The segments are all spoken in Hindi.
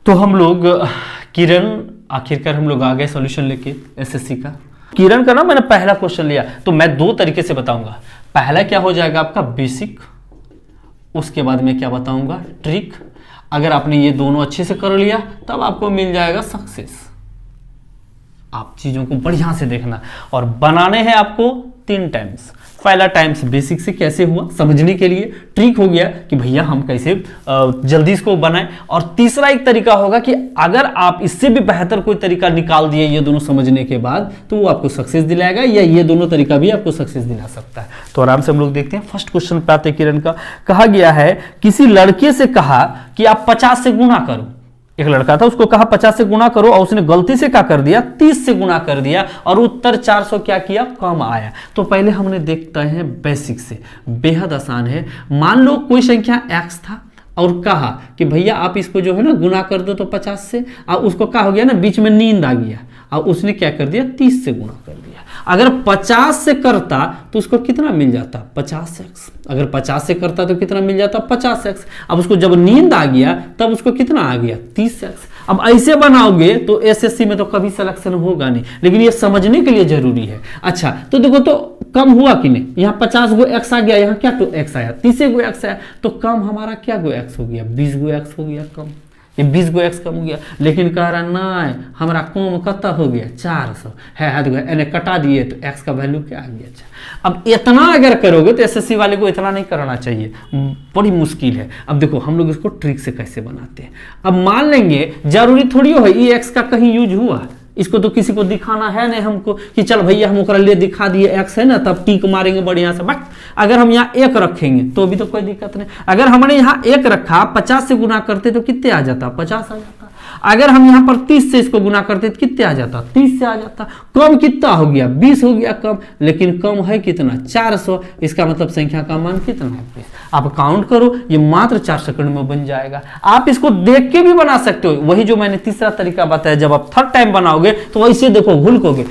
तो हम लोग किरण, आखिरकार हम लोग आ गए सॉल्यूशन लेके एसएससी का। किरण का ना मैंने पहला क्वेश्चन लिया, तो मैं दो तरीके से बताऊंगा। पहला क्या हो जाएगा आपका बेसिक, उसके बाद में क्या बताऊंगा ट्रिक। अगर आपने ये दोनों अच्छे से कर लिया तब आपको मिल जाएगा सक्सेस। आप चीजों को बढ़िया से देखना और बनाने हैं आपको 3 टाइम्स। पहला टाइम्स बेसिक से कैसे हुआ समझने के लिए, ट्रिक हो गया कि भैया हम कैसे जल्दी इसको बनाएं, और तीसरा एक तरीका होगा कि अगर आप इससे भी बेहतर कोई तरीका निकाल दिए ये दोनों समझने के बाद तो वो आपको सक्सेस दिलाएगा, या ये दोनों तरीका भी आपको सक्सेस दिला सकता है। तो आराम से हम लोग देखते हैं। फर्स्ट क्वेश्चन पे आते हैं किरण का। कहा गया है किसी लड़के से कहा कि आप 50 से गुना करो। एक लड़का था, उसको कहा 50 से गुना करो, और उसने गलती से क्या कर दिया 30 से गुना कर दिया, और उत्तर 400 क्या किया कम आया। तो पहले हमने देखते हैं बेसिक से, बेहद आसान है। मान लो कोई संख्या x था और कहा कि भैया आप इसको जो है ना गुना कर दो तो 50 से, और उसको क्या हो गया ना बीच में नींद आ गया और उसने क्या कर दिया 30 से गुना कर दिया। अगर 50 से करता तो उसको कितना मिल जाता 50x। अगर 50 से करता तो कितना मिल जाता 50x। अब उसको जब नींद आ गया तब उसको कितना आ गया 30x। अब ऐसे बनाओगे तो एसएससी में तो कभी सिलेक्शन होगा नहीं, लेकिन ये समझने के लिए जरूरी है। अच्छा तो देखो तो कम हुआ कि नहीं, यहाँ 50 गो x आ गया, यहाँ क्या तो x आया 30 गो x आया, तो कम हमारा क्या गो x हो गया 20 गो x हो गया कम। ये 20 गो x कम हो गया, लेकिन कह रहा नहीं हमारा कम कता हो गया 400 है, इन्हें कटा दिए तो x का वैल्यू क्या आ गया। अच्छा अब इतना अगर करोगे तो एसएससी वाले को इतना नहीं करना चाहिए, बड़ी मुश्किल है। अब देखो हम लोग इसको ट्रिक से कैसे बनाते हैं। अब मान लेंगे जरूरी थोड़ी हो ये x का कहीं यूज हुआ, इसको तो किसी को दिखाना है नहीं हमको कि चल भैया हम लिए दिखा दिए x है ना तब टीक मारेंगे बढ़िया से। बट अगर हम यहाँ 1 रखेंगे तो भी तो कोई दिक्कत नहीं। अगर हमने यहाँ 1 रखा 50 से गुना करते तो कितने आ जाता 50 आ जाता। अगर हम यहाँ पर 30 से इसको गुना करते तो कितने आ जाता 30 से आ जाता। कम कितना हो गया 20 हो गया कम, लेकिन कम है कितना 400। इसका मतलब संख्या का मान कितना है 20। आप काउंट करो, ये मात्र 4 सेकंड में बन जाएगा। आप इसको देख के भी बना सकते हो, वही जो मैंने तीसरा तरीका बताया। जब आप थर्ड टाइम बनाओगे तो वैसे देखो भूलोगे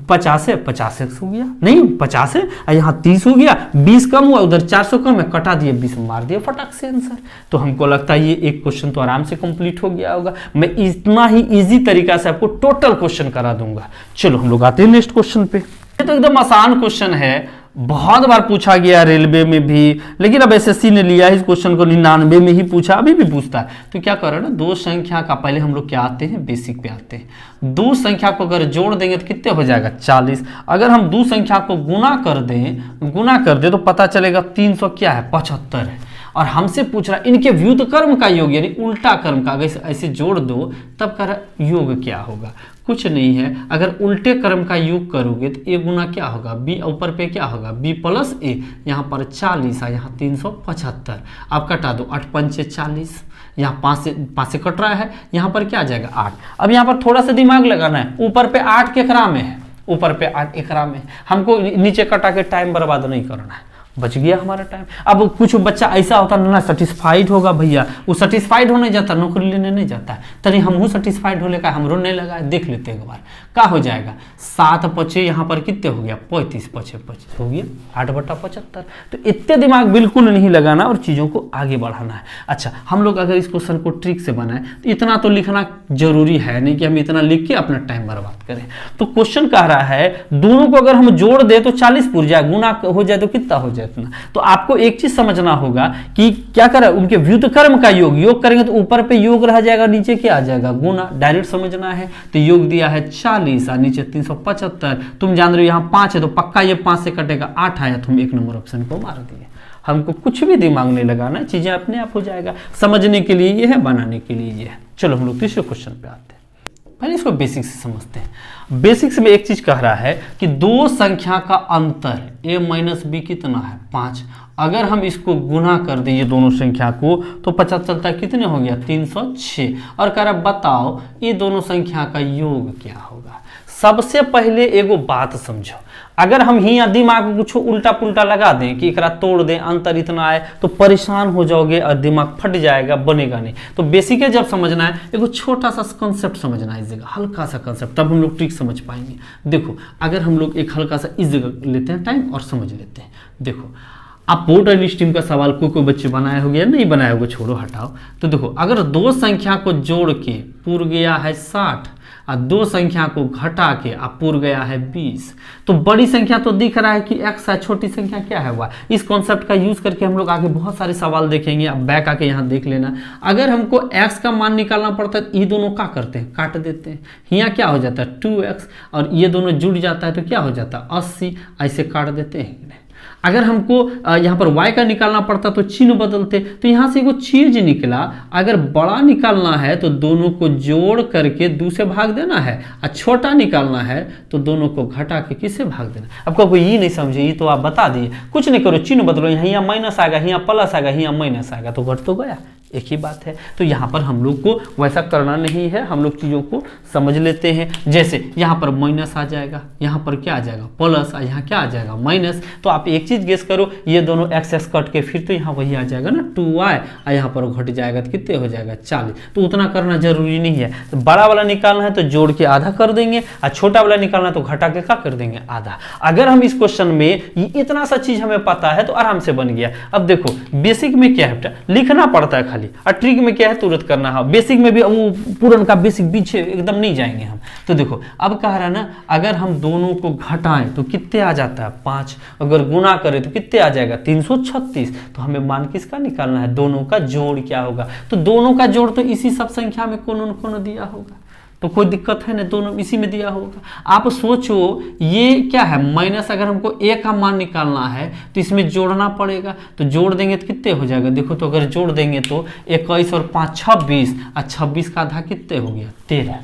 50 है 50x हो गया, नहीं 50 है यहाँ 30 हो गया, 20 कम हुआ उधर 400 कम है, कटा दिए 20 मार दिए फटाक से आंसर। तो हमको लगता है ये एक क्वेश्चन तो आराम से कंप्लीट हो गया होगा। मैं इतना ही इजी तरीका से आपको टोटल क्वेश्चन करा दूंगा। चलो हम लोग आते हैं नेक्स्ट क्वेश्चन पे। ये तो एकदम आसान क्वेश्चन है, बहुत बार पूछा गया रेलवे में भी, लेकिन अब एसएससी ने लिया इस क्वेश्चन को 99 में ही पूछा, अभी भी पूछता है। तो क्या कर रहे हैं ना, दो संख्या का पहले हम लोग क्या आते हैं बेसिक पे आते हैं। दो संख्या को अगर जोड़ देंगे तो कितने हो जाएगा 40। अगर हम दो संख्या को गुना कर दें तो पता चलेगा 300 क्या है 75 है। और हमसे पूछ रहा इनके व्युत्क्रम का योग यानी उल्टा क्रम का, अगर ऐसे जोड़ दो तब का योग क्या होगा, कुछ नहीं है। अगर उल्टे क्रम का योग करोगे तो ए गुना क्या होगा बी, ऊपर पे क्या होगा बी प्लस ए, यहाँ पर 40 है यहाँ 375। आप कटा दो 8 पंचे 40, यहाँ 5 से कट रहा है, यहाँ पर क्या आ जाएगा 8। अब यहाँ पर थोड़ा सा दिमाग लगाना है, ऊपर पे 8 केकरा में है, ऊपर पे 8 एकरा में, हमको नीचे कटा के टाइम बर्बाद नहीं करना है, बच गया हमारा टाइम। अब कुछ बच्चा ऐसा होता ना सेटिस्फाइड होगा भैया, वो सेटिस्फाइड होने जाता नौकरी लेने नहीं जाता है, तभी हमहू सेटिस्फाइड होने का हमरो नहीं लगा, देख लेते एक बार क्या हो जाएगा 7 पचे यहाँ पर कितने हो गया 35 पचे 25 हो गया 8/75। तो इतने दिमाग बिल्कुल नहीं लगाना और चीज़ों को आगे बढ़ाना है। अच्छा हम लोग अगर इस क्वेश्चन को ट्रिक से बनाए तो इतना तो लिखना जरूरी है नहीं कि हम इतना लिख के अपना टाइम बर्बाद करें। तो क्वेश्चन कह रहा है दोनों को अगर हम जोड़ दे तो 40 पुर जाए, गुना हो जाए तो कितना हो जाए इतना। तो आपको एक चीज समझना होगा कि क्या करें उनके व्युत्क्रम का योग करेंगे तो ऊपर पे योग रह जाएगा, नीचे क्या आ जाएगा गुना, डायरेक्ट समझना है। तो योग दिया है 40 और नीचे 375। तुम जान रहे हो यहाँ 5 है तो पक्का ये 5 से कटेगा 8 आया, तुम 1 नंबर ऑप्शन को मार दिए। हमको कुछ भी दिमाग नहीं लगाना, चीजें अपने आप हो जाएगा। समझने के लिए ये है, बनाने के लिए ये है। चलो हम लोग तीसरे क्वेश्चन पे आते हैं। पहले इसको बेसिक से समझते हैं। बेसिक्स में एक चीज कह रहा है कि दो संख्या का अंतर a माइनस बी कितना है 5। अगर हम इसको गुना कर दें ये दोनों संख्या को तो पता चलता है कितने हो गया 306। और कह रहा बताओ ये दोनों संख्या का योग क्या होगा। सबसे पहले एगो बात समझो, अगर हम ही दिमाग को कुछ उल्टा पुल्टा लगा दें कि एकरा तोड़ दें अंतर इतना आए तो परेशान हो जाओगे और दिमाग फट जाएगा, बनेगा नहीं। तो बेसिक जब समझना है एगो छोटा सा कॉन्सेप्ट समझना है इस जगह, हल्का सा कॉन्सेप्ट, तब हम लोग ट्रिक समझ पाएंगे। देखो अगर हम लोग एक हल्का सा इस जगह लेते हैं टाइम और समझ लेते हैं। देखो आप बोर्ड एंड स्ट्रीम का सवाल कोई बच्चे बनाया हो गया नहीं बनाया होगा, छोड़ो हटाओ। तो देखो अगर दो संख्या को जोड़ के पूर गया है 60 और दो संख्या को घटा के अब पूर गया है 20। तो बड़ी संख्या तो दिख रहा है कि x है, छोटी संख्या क्या है y। इस कॉन्सेप्ट का यूज करके हम लोग आगे बहुत सारे सवाल देखेंगे। अब बैक आके यहाँ देख लेना, अगर हमको x का मान निकालना पड़ता है तो ये दोनों क्या करते हैं, काट देते हैं। यहाँ क्या हो जाता है 2x और ये दोनों जुड़ जाता है तो क्या हो जाता है 80, ऐसे काट देते हैं। अगर हमको यहाँ पर y का निकालना पड़ता तो चिन्ह बदलते। तो यहाँ से एक चीज निकला, अगर बड़ा निकालना है तो दोनों को जोड़ करके 2 से भाग देना है, और छोटा निकालना है तो दोनों को घटा के किससे भाग देना। अब कोई ये नहीं समझे, ये तो आप बता दिए, कुछ नहीं करो, चिन्ह बदलो, यहाँ माइनस आएगा, यहाँ प्लस आएगा, यहाँ माइनस आएगा, तो घट तो गया, एक ही बात है। तो यहाँ पर हम लोग को वैसा करना नहीं है, हम लोग चीज़ों को समझ लेते हैं। जैसे यहाँ पर माइनस आ जाएगा, यहाँ पर क्या आ जाएगा प्लस, यहाँ क्या आ जाएगा माइनस। तो आप एक चीज़ गेस करो, ये दोनों एक्स एक्स कट के फिर तो यहाँ वही आ जाएगा ना 2y, और यहाँ पर घट जाएगा तो कितने हो जाएगा 40। तो उतना करना जरूरी नहीं है। तो बड़ा वाला निकालना है तो जोड़ के आधा कर देंगे, और छोटा वाला निकालना है तो घटा के क्या कर देंगे आधा। अगर हम इस क्वेश्चन में ये इतना सा चीज़ हमें पता है तो आराम से बन गया। अब देखो बेसिक में क्या है बेटा, लिखना पड़ता है खाली, और ट्रिक में क्या है तुरंत करना है। बेसिक में भी वो पूरन का बेसिक पीछे एकदम नहीं जाएंगे हम। तो देखो अब कह रहा है ना, अगर हम दोनों को घटाएं तो कितने आ जाता है 5, अगर गुना करें तो कितने आ जाएगा 336। तो हमें मान किसका निकालना है, दोनों का जोड़ क्या होगा। तो दोनों का जोड़ तो इसी सब संख्या में कौन कौन दिया होगा, तो कोई दिक्कत है ना, दोनों इसी में दिया होगा। आप सोचो ये क्या है माइनस, अगर हमको a का मान निकालना है तो इसमें जोड़ना पड़ेगा। तो जोड़ देंगे तो कितने हो जाएगा, देखो तो अगर जोड़ देंगे तो 21 और 5 26, और 26 का आधा कितने हो गया 13।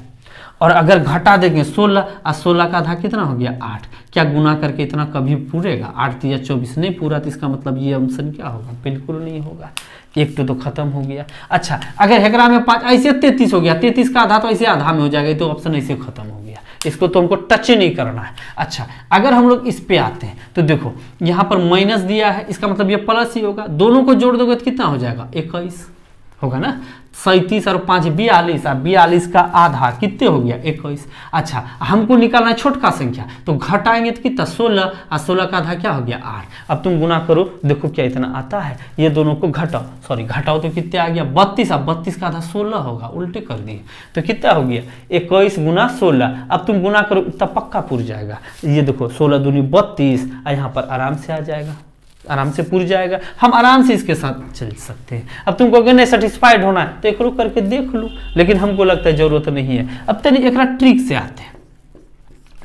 और अगर घटा देंगे 16, और 16 का आधा कितना हो गया 8। क्या गुना करके इतना कभी पूरेगा, 8 या 24 नहीं पूरा, तो इसका मतलब ये ऑप्शन क्या होगा, बिल्कुल नहीं होगा। एक तो खत्म हो गया। अच्छा अगर हेकरा में 5 ऐसे 33 हो गया, 33 का आधा तो ऐसे आधा में हो जाएगा, तो ऑप्शन ऐसे खत्म हो गया, इसको तो हमको टच ही नहीं करना है। अच्छा अगर हम लोग इस पे आते हैं तो देखो यहाँ पर माइनस दिया है, इसका मतलब ये प्लस ही होगा। दोनों को जोड़ दोगे तो कितना हो जाएगा 21 होगा ना। 37 और 5 42, और 42 का आधा कितने हो गया 21। अच्छा हमको निकालना है छोटका संख्या, तो घटाएंगे तो कितना 16, और 16 का आधा क्या हो गया 8। अब तुम गुना करो, देखो क्या इतना आता है, ये दोनों को घटाओ तो कितने आ गया 32, और 32 का आधा 16 होगा, उल्टे कर दिए तो कितना हो गया 21 गुना 16। अब तुम गुना करो तब पक्का पुर जाएगा। ये देखो 16 दूनी 32, और यहाँ पर आराम से आ जाएगा, आराम से पूर जाएगा। हम आराम से इसके साथ चल सकते हैं। अब तुमको अगर नहीं सेटिस्फाइड होना है तो एक रुक करके देख लो, लेकिन हमको लगता है जरूरत नहीं है। अब तनी एक ट्रिक से आते हैं।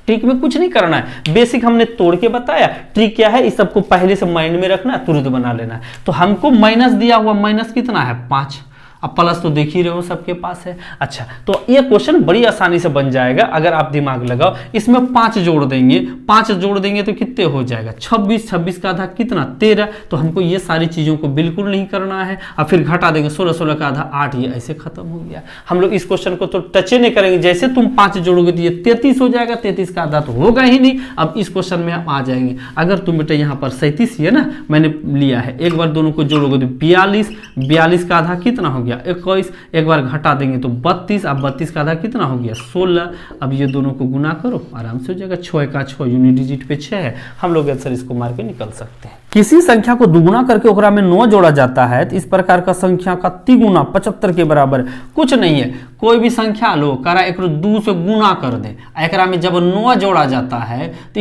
ट्रिक में कुछ नहीं करना है, बेसिक हमने तोड़ के बताया। ट्रिक क्या है, इस सबको पहले से माइंड में रखना, तुरंत बना लेना। तो हमको माइनस दिया हुआ, माइनस कितना है 5, अब प्लस तो देख ही रहे हो सबके पास है। अच्छा तो ये क्वेश्चन बड़ी आसानी से बन जाएगा अगर आप दिमाग लगाओ। इसमें 5 जोड़ देंगे, 5 जोड़ देंगे तो कितने हो जाएगा 26, 26 का आधा कितना 13। तो हमको ये सारी चीज़ों को बिल्कुल नहीं करना है। और फिर घटा देंगे 16, 16 का आधा 8, ये ऐसे खत्म हो गया। हम लोग इस क्वेश्चन को तो टच नहीं करेंगे। जैसे तुम 5 जोड़ोगे तो ये 33 हो जाएगा, 33 का आधा तो होगा ही नहीं। अब इस क्वेश्चन में हम आ जाएंगे। अगर तुम बेटा यहाँ पर 37 है ना मैंने लिया है, एक बार दोनों को जोड़ोगे तो 42, 42 का आधा कितना हो गया 21, एक बार घटा देंगे तो 32, अब 32 का आधा कितना हो गया 16। अब ये दोनों को गुना करो, आराम से हो जाएगा। 6 का 6 यूनिट डिजिट पे 6 है, हम लोग आंसर इसको मार के निकल सकते हैं। किसी संख्या को दुगुना करके ओकरा में 9 जोड़ा जाता है तो इस प्रकार का संख्या का तिगुना 75 के बराबर कुछ नहीं है। कोई भी संख्या लो, करा एक 2 से गुना कर दे, एकरा में जब 9 जोड़ा जाता है तो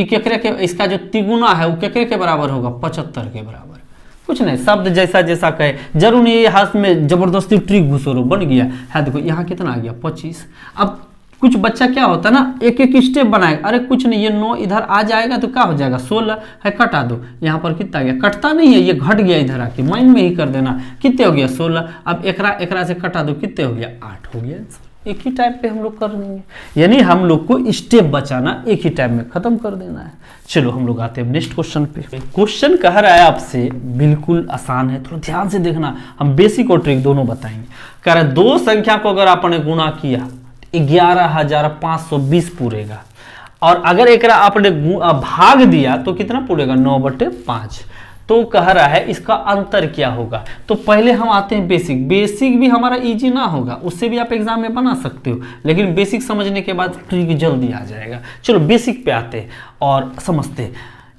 इसका जो तिगुना है वो केकरे के बराबर होगा 75 के बराबर। कुछ नहीं, शब्द जैसा जैसा कहे, जरूर नहीं हाथ में जबरदस्ती ट्रिक घुसोरो बन गया है। देखो यहाँ कितना आ गया 25। अब कुछ बच्चा क्या होता है ना, एक एक स्टेप बनाएगा, अरे कुछ नहीं, ये 9 इधर आ जाएगा तो क्या हो जाएगा 16 है, कटा दो। यहाँ पर कितना आ गया, कटता नहीं है, ये घट गया इधर आके, माइंड में ही कर देना। कितने हो गया 16। अब एकरा से कटा दो, कितने हो गया 8 हो गया। एक ही टाइप पे हम लोग कर देंगे, यानी हम लोग को स्टेप बचाना, एक ही टाइप में खत्म कर देना है। चलो हम लोग आते हैं नेक्स्ट क्वेश्चन पे। क्वेश्चन कह रहा है आपसे, बिल्कुल आसान है, थोड़ा ध्यान से देखना, हम बेसिक और ट्रिक दोनों बताएंगे। कह रहा है 2 संख्या को अगर आपने गुणा किया 11,520 पूरेगा, और अगर एक आपने भाग दिया तो कितना पूरेगा 9/5। तो कह रहा है इसका अंतर क्या होगा। तो पहले हम आते हैं बेसिक। बेसिक भी हमारा इजी ना होगा, उससे भी आप एग्जाम में बना सकते हो, लेकिन बेसिक समझने के बाद ट्रिक जल्दी आ जाएगा। चलो बेसिक पे आते हैं और समझते हैं।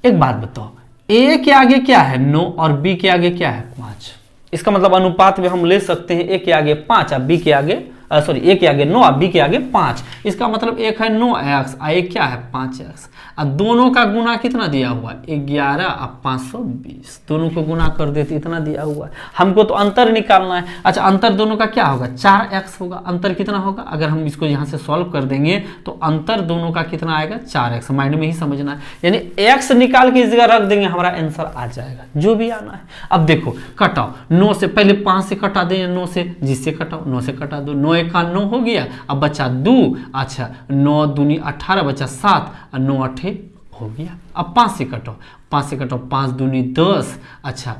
एक बात बताओ, ए के आगे क्या है 9 और बी के आगे क्या है 5। इसका मतलब अनुपात में हम ले सकते हैं, ए के आगे 5 और बी के आगे सॉरी ए के आगे 9 और बी के आगे 5, इसका मतलब एक है 9x और एक क्या है 5x, और दोनों का गुना कितना दिया हुआ है 11 और 520, दोनों को गुना कर देते इतना दिया हुआ है। हमको तो अंतर निकालना है। अच्छा अंतर दोनों का क्या होगा 4x होगा, अंतर कितना होगा, अगर हम इसको यहाँ से सॉल्व कर देंगे तो अंतर दोनों का कितना आएगा 4x, माइंड में ही समझना है, यानी x निकाल के इस जगह रख देंगे हमारा आंसर आ जाएगा जो भी आना है। अब देखो कटाओ 9 से, पहले 5 से कटा दें 9 से, जिससे कटाओ 9 से कटा दो, 9 1 का 9 हो गया, अब बचा 2, अच्छा 9 दूनी 18 बचा 7 और 9 8 हो गया। अब 5 से कटो, 5 से कटो 5 दूनी 10, अच्छा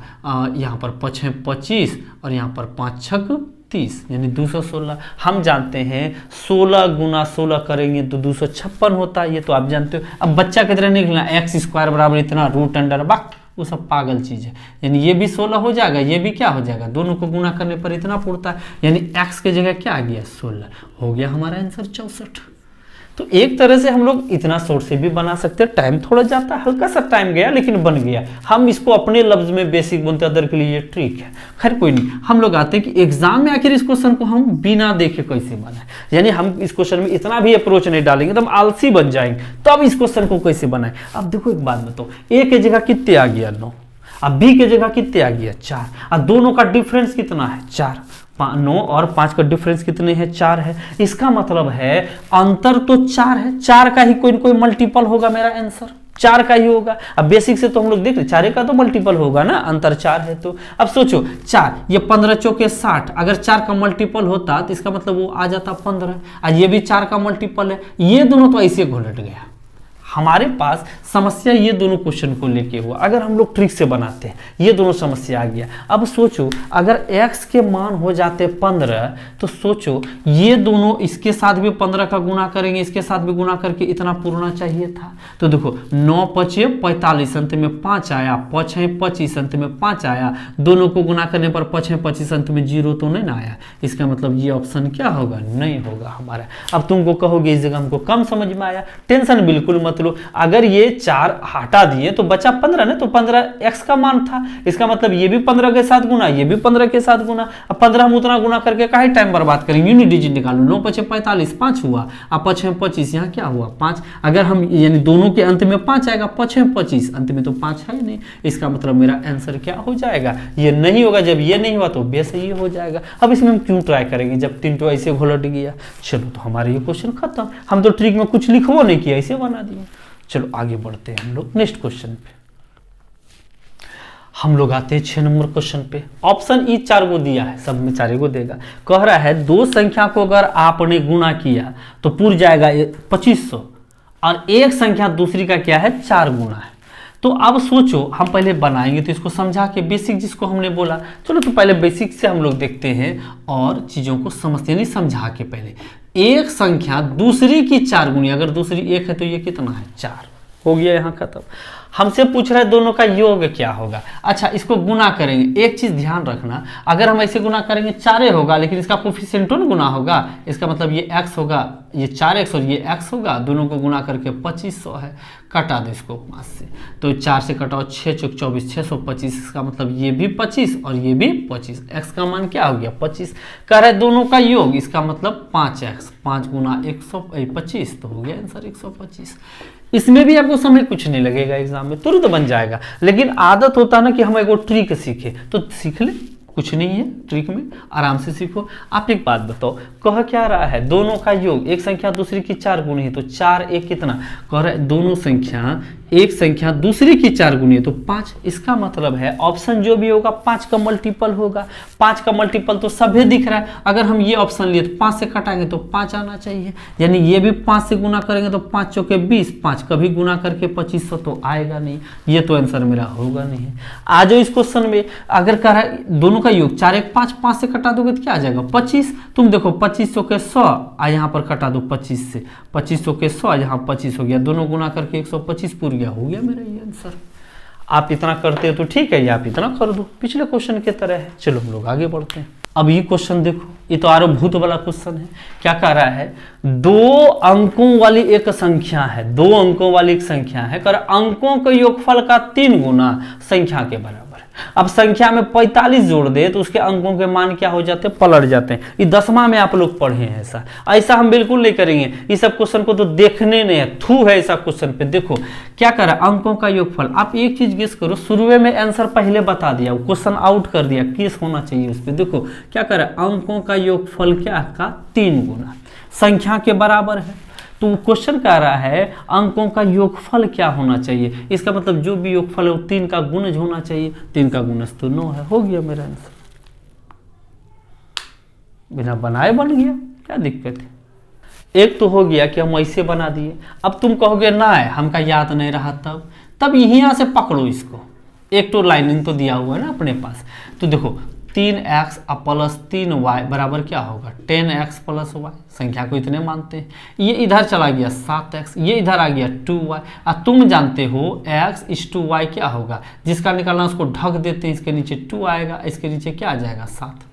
यहाँ पर 5 6 25 और यहाँ पर 5 6 30 यानी 216। हम जानते हैं 16 गुना 16 करेंगे तो 256 होता है, ये तो आप जानते हो। अब बच्चा की तरह निकलना x² बराबर इतना रूट अंडर बाक, वो सब पागल चीज है, यानी ये भी 16 हो जाएगा, ये भी क्या हो जाएगा, दोनों को गुना करने पर इतना पड़ता है, यानी x के जगह क्या आ गया 16, हो गया हमारा आंसर 64। तो एक तरह से हम लोग इतना शॉर्ट से भी बना सकते हैं, टाइम थोड़ा जाता है, हल्का सा टाइम गया लेकिन बन गया। हम इसको अपने लफ्ज में बेसिक बोलते हैं, अदर के लिए ये ट्रिक है। खैर कोई नहीं, हम लोग आते हैं कि एग्जाम में आखिर इस क्वेश्चन को हम बिना देखे कैसे बनाए, यानी हम इस क्वेश्चन में इतना भी अप्रोच नहीं डालेंगे तो हम आलसी बन जाएंगे, तो अब इस क्वेश्चन को कैसे बनाए। अब देखो एक बात बताओ, ए के जगह कितने आ गया 9, अब बी के जगह कितने आ गया 4, और दोनों का डिफरेंस कितना है 4, 9 और 5 का डिफरेंस कितने हैं 4 है, इसका मतलब है अंतर तो 4 है, 4 का ही कोई न कोई मल्टीपल होगा, मेरा आंसर 4 का ही होगा। अब बेसिक से तो हम लोग देख रहे 4 का तो मल्टीपल होगा ना, अंतर 4 है तो। अब सोचो 4, ये 15 चौके 60, अगर 4 का मल्टीपल होता तो इसका मतलब वो आ जाता 15, और ये भी 4 का मल्टीपल है, ये दोनों तो ऐसे घुलट गया। हमारे पास समस्या ये दोनों क्वेश्चन को लेके हुआ, अगर हम लोग ट्रिक से बनाते हैं ये दोनों समस्या आ गया। अब सोचो अगर x के मान हो जाते 15, तो सोचो ये दोनों इसके साथ भी 15 का गुना करेंगे, इसके साथ भी गुना करके इतना पूर्णा चाहिए था। तो देखो 9 5 45 अंत में 5 आया, 5 6 25 अंत में 5 आया, दोनों को गुना करने पर 5 6 25 अंत में 0 तो नहीं ना आया, इसका मतलब ये ऑप्शन क्या होगा, नहीं होगा हमारा। अब तुमको कहोगे इस जगह हमको कम समझ में आया, टेंशन बिल्कुल मत, अगर ये 4 हटा दिए तो बचा 15 ना, तो 15 x का मान था, इसका मतलब ये भी 15 के साथ गुना, ये भी 15 के साथ गुना। अब 15 हम उतना गुना करके काहे टाइम बर्बाद करेंगे, यूनिट डिजिट निकालो, 9 5 45 5 हुआ, अब 5 6 25 यहाँ क्या हुआ 5, अगर हम यानी दोनों के अंत में 5 आएगा, 5 6 25 अंत में तो 5 है नहीं, इसका मतलब मेरा आंसर क्या हो जाएगा, ये नहीं होगा। जब ये नहीं हुआ तो बेस ये हो जाएगा। अब इसमें हम क्यों ट्राई करेंगे जब 3 तो ऐसे घोलट गया। चलो तो हमारे ये क्वेश्चन खत्म, हम तो ट्रिक में कुछ लिखो नहीं किया, ऐसे बना दिए। चलो आगे बढ़ते हैं हम लोग नेक्स्ट क्वेश्चन पे। हम लोग आते हैं 6 नंबर क्वेश्चन पे। ऑप्शन ई 4 को दिया है, सब में 4 को देगा। कह रहा है दो संख्या को अगर आपने गुना किया तो पूर जाएगा 2500, और एक संख्या दूसरी का क्या है 4 गुना है। तो अब सोचो हम पहले बनाएंगे तो इसको समझा के, बेसिक जिसको हमने बोला, चलो तो पहले बेसिक से हम लोग देखते हैं और चीजों को समझते नहीं, समझा के पहले एक संख्या दूसरी की 4 गुनी, अगर दूसरी 1 है तो ये कितना है 4, हो गया यहाँ खत्म। हमसे पूछ रहा है दोनों का योग क्या होगा। अच्छा इसको गुना करेंगे, एक चीज ध्यान रखना, अगर हम ऐसे गुना करेंगे 4 होगा, लेकिन इसका कोफिशिएंट ना गुना होगा, इसका मतलब ये x होगा, ये 4x और ये x होगा, दोनों को गुना करके 2500 है। कटा दो इसको 5 से, तो 4 से कटाओ 6 चौक 24 625, इसका मतलब ये भी 25 और ये भी 25, x का मान क्या हो गया 25। कह रहे दोनों का योग, इसका मतलब 5x, 5 गुना 125 तो हो गया आंसर 125। इसमें भी आपको समय कुछ नहीं लगेगा, एग्जाम में तुरंत बन जाएगा। लेकिन आदत होता ना कि हम एक ट्रिक सीखे, तो सीख ले, कुछ नहीं है ट्रिक में, आराम से सीखो। आप एक बात बताओ, कह क्या रहा है दोनों का योग, एक संख्या दूसरी की 4 गुनी है तो 4 1 कितना, कह रहा है दोनों संख्या एक संख्या दूसरी की 4 गुनी है तो 5। इसका मतलब है ऑप्शन जो भी होगा 5 का मल्टीपल होगा। 5 का मल्टीपल तो सभी दिख रहा है, अगर हम ये ऑप्शन लिए तो 5 से कटाएंगे तो 5 आना चाहिए, यानी ये भी 5 से गुना करेंगे तो 5 चौके 20, 5 कभी गुना करके 2500 तो आएगा नहीं, ये तो आंसर मेरा होगा नहीं। आ जाओ इस क्वेश्चन में, अगर कह रहा है दोनों का योग 4 1 5, 5 से कटा दोगे तो क्या आ जाएगा 25। तुम देखो 2500 के 100 यहाँ पर कटा दो 25 से, 2500 के 100 यहाँ 25 हो गया, दोनों गुना करके 125 पूरा हो गया मेरा ये आंसर। आप इतना करते हो तो ठीक है, या आप इतना कर दो, पिछले क्वेश्चन के तरह है। चलो हम लोग आगे बढ़ते हैं। अब ये क्वेश्चन देखो, ये तो आरोभूत वाला क्वेश्चन है। क्या कह रहा है 2 अंकों वाली एक संख्या है, 2 अंकों वाली एक संख्या है, कर अंकों के योगफल का 3 गुना संख्या के बराबर है। अब संख्या में 45 जोड़ दे तो उसके अंकों के मान क्या हो जाते हैं, पलट जाते हैं। ये 10वां में आप लोग पढ़े हैं। ऐसा ऐसा हम बिल्कुल नहीं करेंगे। इस सब क्वेश्चन को तो देखने नहीं है, थू है ऐसा क्वेश्चन पे। देखो क्या करा, अंकों का योगफल। आप एक चीज गेस करो, शुरू में आंसर पहले बता दिया, क्वेश्चन आउट कर दिया, किस होना चाहिए उस पर। देखो क्या करा, अंकों का योगफल क्या का 3 गुना संख्या के बराबर है। तो क्वेश्चन कह रहा है अंकों का योगफल क्या होना चाहिए। इसका मतलब जो भी योगफल है वो 3 का गुणज होना चाहिए। 3 का गुणज तो 9 है। हो गया मेरा आंसर, बिना बनाए बन गया, क्या दिक्कत है। एक तो हो गया कि हम ऐसे बना दिए। अब तुम कहोगे ना है हमका याद नहीं रहा, तब यहाँ से पकड़ो इसको। एक तो लाइनिंग तो दिया हुआ है ना अपने पास। तो देखो 3x प्लस 3y बराबर क्या होगा, 10x प्लस y। संख्या को इतने मानते हैं। ये इधर चला गया 7x, ये इधर आ गया 2y। और तुम जानते हो x इस 2y क्या होगा, जिसका निकालना उसको ढक देते हैं, इसके नीचे 2 आएगा, इसके नीचे क्या आ जाएगा 7।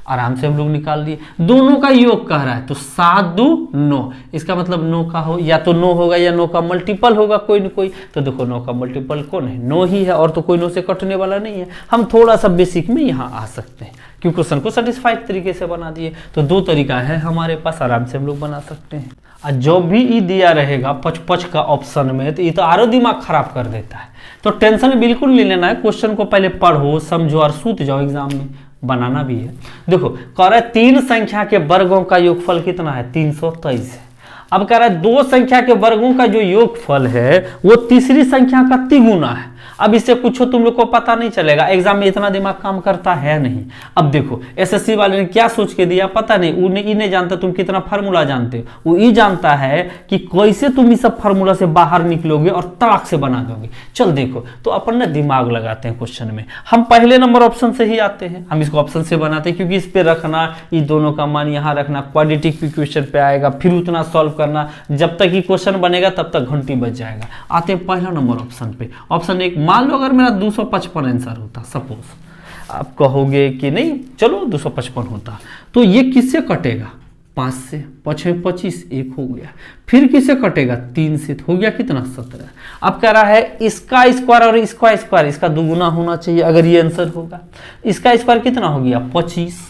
आराम से हम लोग निकाल दिए। दोनों का योग कह रहा है तो 7 2 9, इसका मतलब 9 का हो या तो 9 होगा या 9 का मल्टीपल होगा कोई न कोई। तो देखो 9 का मल्टीपल कौन है, 9 ही है, और तो कोई 9 से कटने वाला नहीं है। हम थोड़ा सा बेसिक में यहाँ आ सकते हैं क्योंकि क्वेश्चन को सेटिस्फाइड तरीके से बना दिए। तो 2 तरीका है हमारे पास, आराम से हम लोग बना सकते हैं। और जो भी ई दिया रहेगा 55 का ऑप्शन में, तो ये तो आरो दिमाग खराब कर देता है। तो टेंशन बिल्कुल नहीं लेना है, क्वेश्चन को पहले पढ़ो समझो और सूत जाओ, एग्जाम में बनाना भी है। देखो कह रहा है 3 संख्या के वर्गों का योगफल कितना है, 323 है। अब कह रहा है 2 संख्या के वर्गों का जो योगफल है वो तीसरी संख्या का तिगुना है। अब इससे कुछ तुम लोग को पता नहीं चलेगा, एग्जाम में इतना दिमाग काम करता है नहीं। अब देखो एसएससी वाले ने क्या सोच के दिया पता नहीं, उन्हें ये नहीं जानता तुम कितना फार्मूला जानते हो, वो ये जानता है कि कैसे तुम इस सब फार्मूला से बाहर निकलोगे और तड़ाक से बना दोगे। चल देखो, तो अपन ना दिमाग लगाते हैं क्वेश्चन में। हम पहले नंबर ऑप्शन से ही आते हैं, हम इसको ऑप्शन से बनाते हैं क्योंकि इस पे रखना, ये दोनों का मान यहाँ रखना, क्वाड्रेटिक क्वेश्चन पे आएगा, फिर उतना सॉल्व करना, जब तक ये क्वेश्चन बनेगा तब तक घंटी बज जाएगा। आते हैं पहला नंबर ऑप्शन पे। ऑप्शन 1, मान लो अगर मेरा 255 आंसर होता, सपोज आप कहोगे कि नहीं चलो 255 होता, तो ये किससे कटेगा, 5 से, 5 में 25, 1 हो गया। फिर किससे कटेगा, 3 से, हो गया कितना, 17। अब कह रहा है इसका स्क्वायर और इसका स्क्वायर, इसका दुगुना होना चाहिए अगर ये आंसर होगा। इसका स्क्वायर कितना हो गया, 25,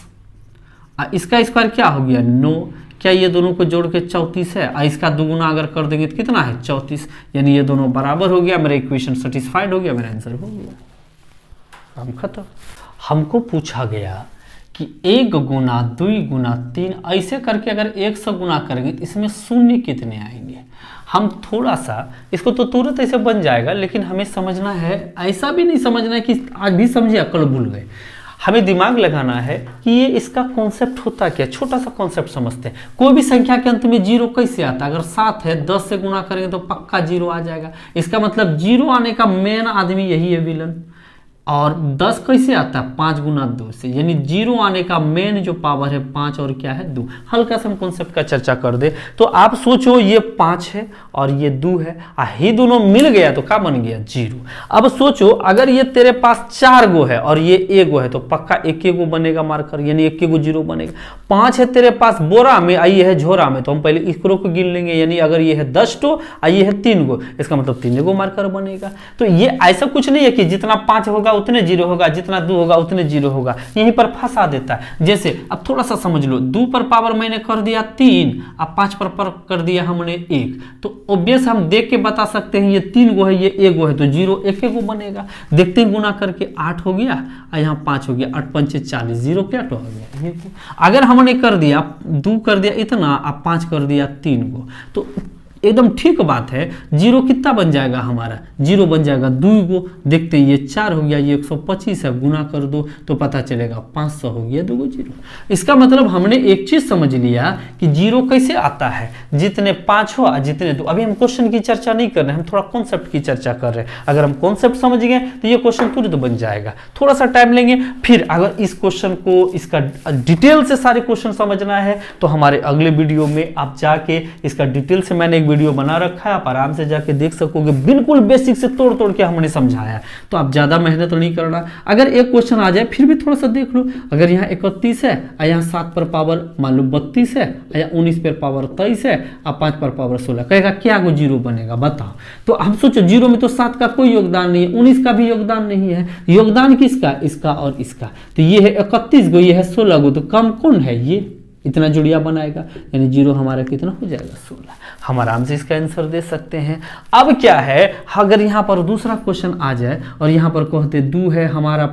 इसका स्क्वायर क्या हो गया, 9। क्या ये दोनों को जोड़ के 34 है, और इसका दुगुना अगर कर देंगे तो कितना है, 34। यानी ये दोनों बराबर हो गया, मेरा इक्वेशन सेटिस्फाइड हो गया, मेरा आंसर हो गया। हम खत्म। हमको पूछा गया कि 1 गुना 2 गुना 3 ऐसे करके अगर 100 गुना करेंगे तो इसमें शून्य कितने आएंगे। हम थोड़ा सा इसको तो तुरंत ऐसे बन जाएगा, लेकिन हमें समझना है, ऐसा भी नहीं समझना है कि आज भी समझे अकल भूल गए। हमें दिमाग लगाना है कि ये इसका कॉन्सेप्ट होता क्या, छोटा सा कॉन्सेप्ट समझते हैं। कोई भी संख्या के अंत में 0 कैसे आता है, अगर 7 है 10 से गुना करेंगे तो पक्का 0 आ जाएगा। इसका मतलब 0 आने का मेन आदमी यही है, विलन। और 10 कैसे आता है, 5 गुना 2 से, यानी 0 आने का मेन जो पावर है 5 और क्या है 2। हल्का सा हम कॉन्सेप्ट का चर्चा कर दे तो आप सोचो ये 5 है और ये 2 है, ही दोनों मिल गया तो क्या बन गया, 0। अब सोचो अगर ये तेरे पास 4 गो है और ये 1 गो है तो पक्का 1 गो बनेगा मार्कर, यानी 1 गो 0 बनेगा। 5 है तेरे पास बोरा में, ये है झोरा में, तो हम पहले इसको को गिन लेंगे, यानी अगर ये है 10 टो और ये है 3 गो, इसका मतलब 3 गो मार्कर बनेगा। तो ये ऐसा कुछ नहीं है कि जितना 5 होगा उतने 0 होगा, जितना 2 होगा उतने 0 होगा, यहीं पर फंसा देता है। जैसे अब थोड़ा सा समझ लो, 2 पर पावर मैंने कर दिया 3, अब 5 पर कर दिया हमने 1, तो ऑब्वियस हम देख के बता सकते हैं ये 3 गो है ये 1 गो है, तो 0 1 गो बनेगा। देखते हैं गुना करके 8 हो गया और यहाँ 5 हो गया, 8 5 40, 0 क्या तो हो गया ये। अगर हमने कर दिया 2 कर दिया इतना, अब 5 कर दिया 3 गो, तो एकदम ठीक बात है। 0 कितना बन जाएगा हमारा, 0 बन जाएगा 2 गो। देखते हैं ये 4 हो गया, ये 125 है, गुना कर दो तो पता चलेगा 500 हो गया, 2 गो 0। इसका मतलब हमने एक चीज समझ लिया कि 0 कैसे आता है, जितने 5 हो और जितने 2। अभी हम क्वेश्चन की चर्चा नहीं कर रहे हैं, हम थोड़ा कॉन्सेप्ट की चर्चा कर रहे हैं। अगर हम कॉन्सेप्ट समझ गए तो ये क्वेश्चन तुरंत बन जाएगा। थोड़ा सा टाइम लेंगे, फिर अगर इस क्वेश्चन को इसका डिटेल से सारे क्वेश्चन समझना है तो हमारे अगले वीडियो में आप जाके इसका डिटेल से मैंने एक वीडियो बना रखा है, आप आराम से जाके देख सकोगे, बिल्कुल बेसिक से तोड़ तोड़ के हमने समझाया है। तो आप ज़्यादा मेहनत नहीं करना। अगर एक क्वेश्चन आ जाए फिर भी थोड़ा सा देख लो, अगर यहाँ 31 है और यहाँ 7 पर पावर मान लो 32 है या 19 पर पावर 23 है और 5 पर पावर 16, कहेगा क्या को जीरो बनेगा बताओ। तो हम सोचो जीरो में तो 7 का कोई योगदान नहीं है, 19 का भी योगदान नहीं है, योगदान किसका, इसका और इसका। तो ये है 31 गो, ये है 16 गो, तो कम कौन है, ये इतना जुड़िया बनाएगा, यानी जीरो हमारा कितना हो जाएगा 16। हम आराम से इसका आंसर दे सकते हैं। अब क्या है, अगर यहाँ पर दूसरा क्वेश्चन आ जाए और यहाँ पर कहते 2 है हमारा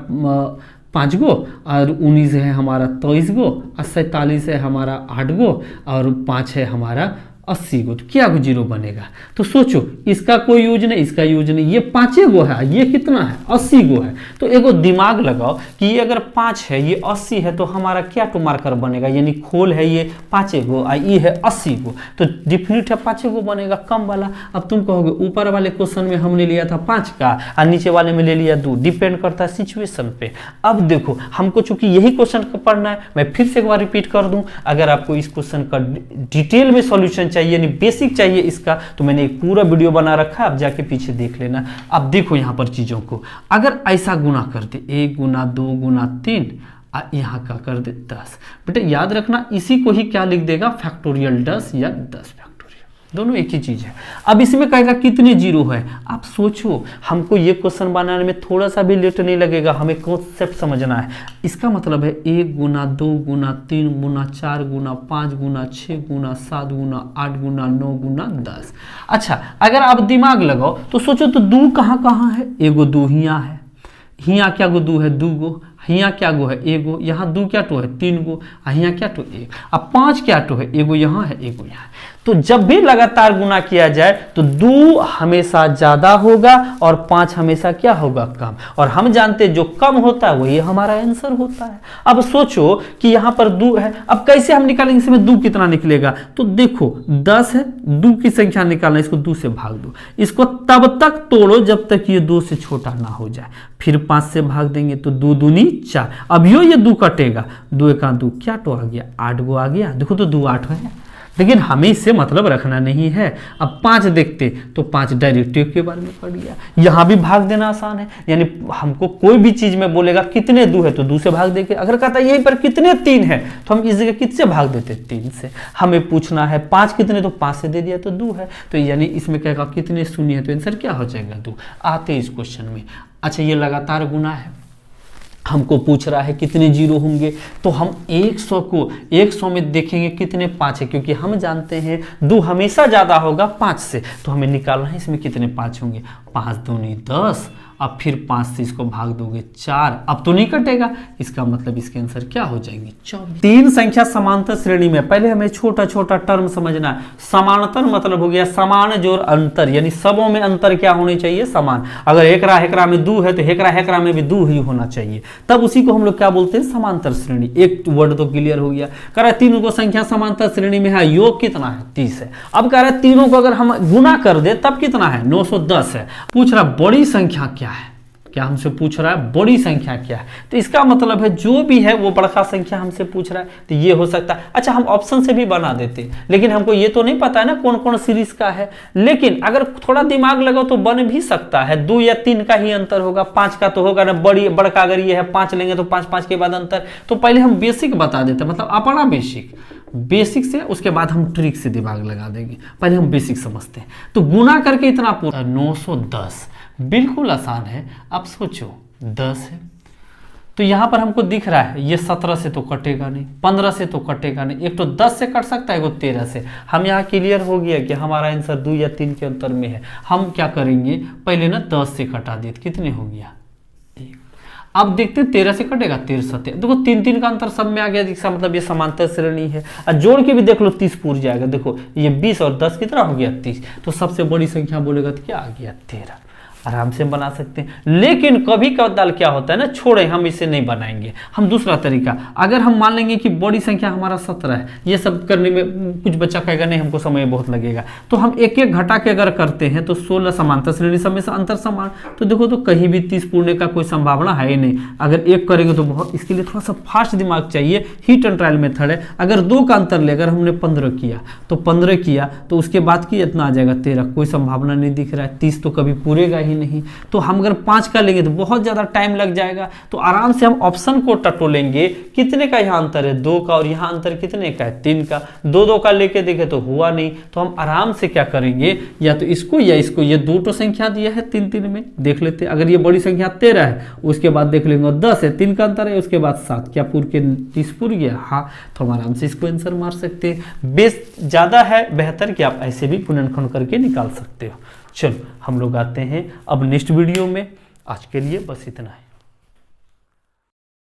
5 गो और 19 है हमारा 23 गो और 47 है हमारा 8 गो और 5 है हमारा 80 गो, तो क्या जीरो बनेगा। तो सोचो इसका कोई यूज नहीं, इसका यूज नहीं, ये 5 गो है, ये कितना है 80 गो है। तो एगो दिमाग लगाओ कि ये अगर 5 है ये 80 है तो हमारा क्या टू मार्कर बनेगा, यानी खोल है ये 5 गो और ये है 80 गो, तो डिफिनिट है 5 गो बनेगा कम वाला। अब तुम कहोगे ऊपर वाले क्वेश्चन में हमने लिया था 5 का और नीचे वाले में ले लिया 2, डिपेंड करता है सिचुएशन पे। अब देखो हमको चूंकि यही क्वेश्चन पढ़ना है, मैं फिर से एक बार रिपीट कर दूं, अगर आपको इस क्वेश्चन का डिटेल में सॉल्यूशन चाहिए, यानी बेसिक चाहिए इसका, तो मैंने एक पूरा वीडियो बना रखा है, आप जाके पीछे देख लेना। अब देखो यहाँ पर चीजों को, अगर ऐसा गुना कर दे 1 गुना 2 गुना 3 यहाँ का कर दे 10, बेटा याद रखना इसी को ही क्या लिख देगा, फैक्टोरियल 10 या 10 फैक्टोरियल, दोनों एक ही चीज है। अब इसमें कहेगा कितने जीरो है, आप सोचो हमको ये क्वेश्चन बनाने में थोड़ा सा भी लेट नहीं लगेगा, हमें कॉन्सेप्ट समझना है। इसका मतलब है 1 गुना 2 गुना 3 गुना 4 गुना 5 गुना 6 गुना 7 गुना 8 गुना 9 गुना 10। अच्छा अगर आप दिमाग लगाओ तो सोचो तो 2 कहाँ कहाँ है, एगो 2 हियाँ है, हियाँ क्या गो 2 है 2 गो, हियाँ क्या गो है 1 गो, यहाँ 2 क्या टो है 3 गो, हियाँ क्या टो 1, अब 5 क्या टो है, एगो यहाँ है एगो यहाँ। तो जब भी लगातार गुना किया जाए तो 2 हमेशा ज्यादा होगा और 5 हमेशा क्या होगा कम, और हम जानते हैं जो कम होता है वही हमारा आंसर होता है। अब सोचो कि यहाँ पर 2 है, अब कैसे हम निकालेंगे, इसमें 2 कितना निकलेगा, तो देखो 10 है, 2 की संख्या निकालना, इसको 2 से भाग दो, इसको तब तक तोड़ो जब तक ये 2 से छोटा ना हो जाए, फिर 5 से भाग देंगे तो 2 दूनी 4, अब ये 2 कटेगा, 2 का 2 क्या तो आ गया 8 गो आ गया, देखो तो 2 8 है, लेकिन हमें इससे मतलब रखना नहीं है। अब 5 देखते तो 5 डायरेक्टिव के बारे में पढ़ लिया, यहाँ भी भाग देना आसान है, यानी हमको कोई भी चीज में बोलेगा कितने 2 है तो 2 से भाग देंगे, अगर कहता है यहीं पर कितने 3 है तो हम इस जगह किससे भाग देते 3 से। हमें पूछना है 5 कितने, तो 5 से दे दिया तो 2 है, तो यानी इसमें कहेगा कितने शून्य है, तो आंसर क्या हो जाएगा 2। आते इस क्वेश्चन में, अच्छा ये लगातार गुना है, हमको पूछ रहा है कितने जीरो होंगे, तो हम 100 को 100 में देखेंगे कितने 5 है, क्योंकि हम जानते हैं 2 हमेशा ज्यादा होगा 5 से, तो हमें निकालना है इसमें कितने 5 होंगे, 5 दूनी 10, अब फिर 5 से इसको भाग दोगे 4, अब तो नहीं कटेगा, इसका मतलब इसके आंसर क्या हो जाएंगे 24। 3 संख्या समांतर श्रेणी में, पहले हमें छोटा छोटा टर्म समझना है। समांतर मतलब हो गया समान जोड़ अंतर, यानी सबों में अंतर क्या होने चाहिए, समान। अगर हेकरा हेकरा में 2 है तो हेकरा हेकरा में भी 2 ही होना चाहिए, तब उसी को हम लोग क्या बोलते हैं, समांतर श्रेणी। एक वर्ड तो क्लियर हो गया। कह रहा है 3 को संख्या समांतर श्रेणी में है, योग कितना है 30 है। अब कह रहा है तीनों को अगर हम गुना कर दे तब कितना है 910 है। पूछ रहा बड़ी संख्या क्या है, क्या हमसे पूछ रहा है बड़ी संख्या क्या है, तो इसका मतलब है जो भी है वो बड़ा संख्या हमसे पूछ रहा है, तो ये हो सकता है। अच्छा हम ऑप्शन से भी बना देते, लेकिन हमको ये तो नहीं पता है ना कौन कौन सीरीज का है, लेकिन अगर थोड़ा दिमाग लगाओ तो बन भी सकता है। 2 या 3 का ही अंतर होगा, 5 का तो होगा ना, बड़का अगर ये है 5 लेंगे तो 5 के बाद अंतर। तो पहले हम बेसिक बता देते, मतलब अपना बेसिक से उसके बाद हम ट्रिक से दिमाग लगा देंगे, पहले हम बेसिक समझते हैं। तो गुना करके इतना पूरा 910 बिल्कुल आसान है। अब सोचो 10 है तो यहां पर हमको दिख रहा है ये 17 से तो कटेगा नहीं, 15 से तो कटेगा नहीं, एक तो 10 से कट सकता है, एक 13 से। हम यहाँ क्लियर हो गया कि हमारा आंसर 2 या 3 के अंतर में है। हम क्या करेंगे पहले ना 10 से कटा देते, कितने हो गया 1। अब देखते हैं 13 से कटेगा 13 7, देखो 3 का अंतर सब में आ गया, जिसका मतलब ये समांतर श्रेणी है। और जोड़ के भी देख लो 30 पूर जाएगा, देखो ये 20 और 10 कितना हो गया 30, तो सबसे बड़ी संख्या बोलेगा तो क्या आ गया 13। आराम से हम बना सकते हैं। लेकिन कभी कभार क्या होता है ना, छोड़े हम इसे नहीं बनाएंगे, हम दूसरा तरीका, अगर हम मान लेंगे कि बड़ी संख्या हमारा 17 है, ये सब करने में कुछ बच्चा कहेगा नहीं हमको समय बहुत लगेगा, तो हम एक एक घटा के अगर करते हैं तो 16 समांतर श्रेणी समय से अंतर समान, तो देखो तो कहीं भी 30 पूर्ण का कोई संभावना है ही नहीं। अगर एक करेंगे तो बहुत, इसके लिए थोड़ा सा फास्ट दिमाग चाहिए, हिट एंड ट्रायल मेथड है। अगर 2 का अंतर ले, अगर हमने 15 किया तो 15 किया तो उसके बाद की इतना आ जाएगा 13, कोई संभावना नहीं दिख रहा है, 30 तो कभी पूरेगा ही नहीं। तो हम अगर 5 का लेंगे तो बहुत ज़्यादा टाइम लग जाएगा, तो आराम से हम ऑप्शन को टटोलेंगे, कितने का यहाँ अंतर है 2 का, और यहाँ अंतर कितने का है 3 का, 2 का लेके देखे तो हुआ नहीं, तो हम आराम से क्या करेंगे, या तो इसको या इसको, ये 2 तो संख्या दिया है 3 में देख लेते हैं। अगर ये बड़ी संख्या 13 है, उसके बाद देख लेंगे 10 है, 3 का अंतर है, उसके बाद 7, क्या पूर के 30 पूर गया, हाँ, तो हम आराम से इसको आंसर मार सकते हैं। बेस ज़्यादा है बेहतर कि आप ऐसे भी गुणनखंड करके निकाल सकते हो। चलो हम लोग आते हैं अब नेक्स्ट वीडियो में, आज के लिए बस इतना है।